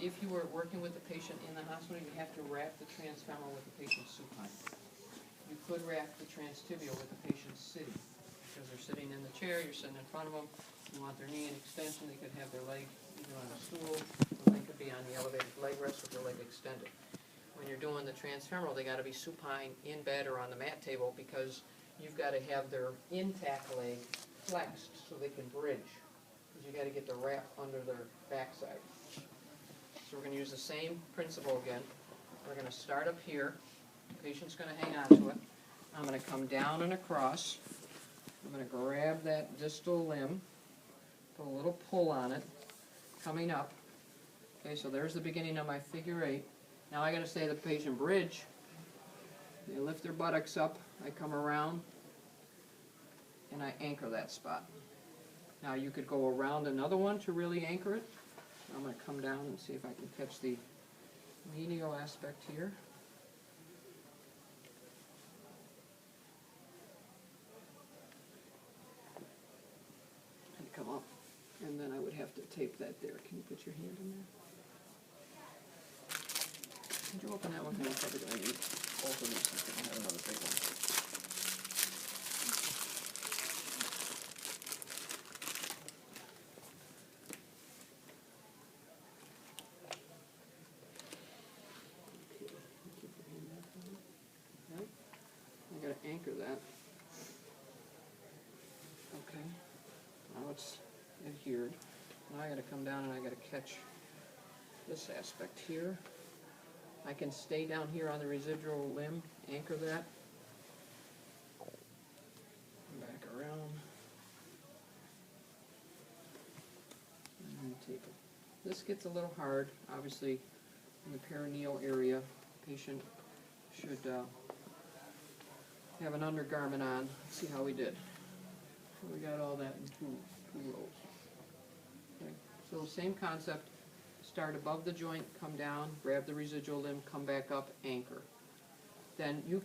if you were working with the patient in the hospital, you have to wrap the transfemoral with the patient supine. You could wrap the transtibial with the patient sitting, because they're sitting in the chair, you're sitting in front of them, you want their knee in extension, they could have their leg either on a stool, or they could be on the elevated leg rest with their leg extended. When you're doing the transfemoral, they gotta be supine in bed or on the mat table, because you've gotta have their intact leg flexed so they can bridge, because you gotta get the wrap under their backside. So we're gonna use the same principle again. We're gonna start up here. The patient's gonna hang on to it. I'm gonna come down and across. I'm gonna grab that distal limb, put a little pull on it, coming up. Okay, so there's the beginning of my figure 8. Now I gotta say to the patient, bridge. They lift their buttocks up, I come around, and I anchor that spot. Now you could go around another one to really anchor it. I'm going to come down and see if I can catch the medial aspect here. And come up, and then I would have to tape that there. Can you put your hand in there? Could you open that one? I'm probably going to need both of these. I have another big one. Anchor that. Okay. Now it's adhered. Now I gotta come down and I gotta catch this aspect here. I can stay down here on the residual limb, anchor that. Back around. And then tape it. This gets a little hard, obviously, in the perineal area. The patient should have an undergarment on. Let's see how we did. So we got all that in two rows. Okay. So same concept. Start above the joint, come down, grab the residual limb, come back up, anchor. Then you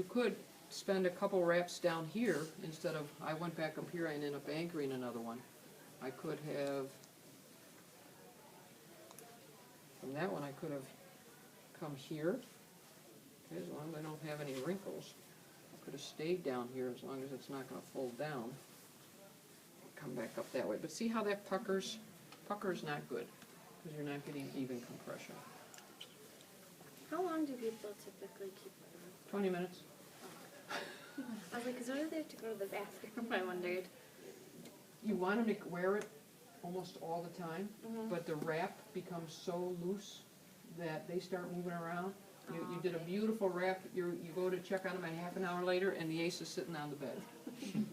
could spend a couple wraps down here instead of, I went back up here and ended up anchoring another one. I could have, from that one I could have come here, okay, as long as I don't have any wrinkles. Could have stayed down here as long as it's not going to fold down. Come back up that way. But see how that puckers? Pucker's not good because you're not getting even compression. How long do people typically keep it on? 20 minutes. I was like, because when do they have to go to the bathroom? I wondered. You want them to wear it almost all the time, but the wrap becomes so loose that they start moving around. You did a beautiful wrap, you go to check on them a half an hour later, and the ace is sitting on the bed.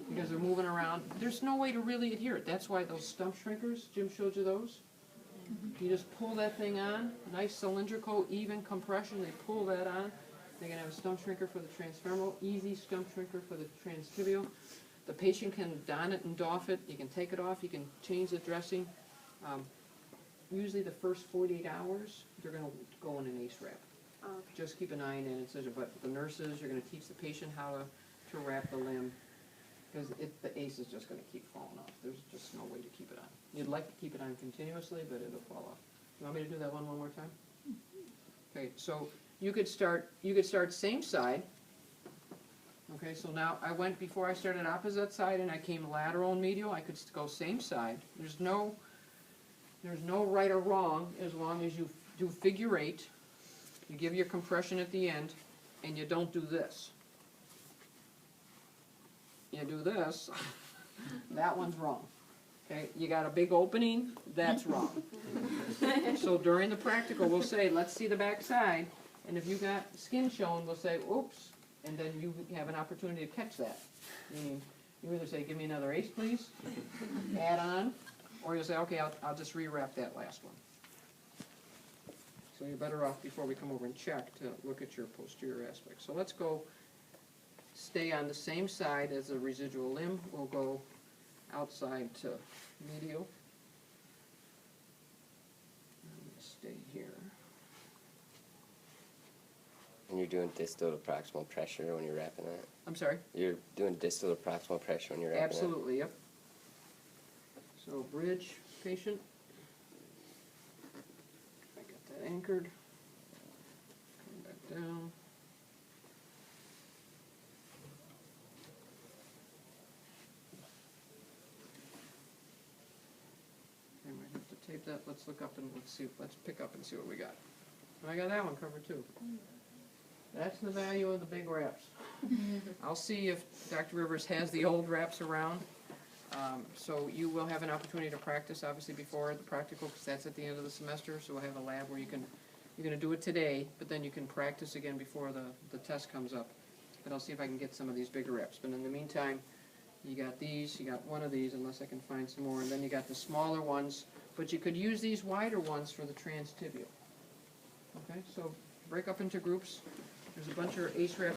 Because they're moving around. There's no way to really adhere it. That's why those stump shrinkers, Jim showed you those. You just pull that thing on, nice cylindrical, even compression, they pull that on. They're going to have a stump shrinker for the transfemoral, easy stump shrinker for the transtibial. The patient can don it and doff it, you can take it off, you can change the dressing. Usually the first 48 hours, they're going to go in an ace wrap. Okay. Just keep an eye on an incision, but the nurses are going to teach the patient how to wrap the limb, because the ace is just going to keep falling off. There's just no way to keep it on. You'd like to keep it on continuously, but it'll fall off. You want me to do that one more time? Okay, so you could start same side. Okay, so now I went, before I started opposite side and I came lateral and medial, I could go same side. There's no right or wrong as long as you do figure 8. You give your compression at the end, and you don't do this. You do this, that one's wrong. Okay, you got a big opening, that's wrong. So during the practical, we'll say, let's see the back side, and if you got skin showing, we'll say, oops, and then you have an opportunity to catch that. Meaning, you either say, give me another ace, please, add on, or you'll say, okay, I'll just rewrap that last one. So you're better off before we come over and check to look at your posterior aspect. So let's go stay on the same side as the residual limb. We'll go outside to medial. Stay here. And you're doing distal to proximal pressure when you're wrapping it? I'm sorry? You're doing distal to proximal pressure when you're wrapping Absolutely, yep. So bridge, patient. I got anchored. Come back down. I might have to tape that. Let's look up and let's pick up and see what we got. I got that one covered too. That's the value of the big wraps. I'll see if Dr. Rivers has the old wraps around. So you will have an opportunity to practice, obviously, before the practical, because that's at the end of the semester. So we'll have a lab where you're going to do it today, but then you can practice again before the test comes up. But I'll see if I can get some of these bigger wraps. But in the meantime, you got these, you got one of these, unless I can find some more, and then you got the smaller ones. But you could use these wider ones for the transtibial. Okay, so break up into groups. There's a bunch of ACE wraps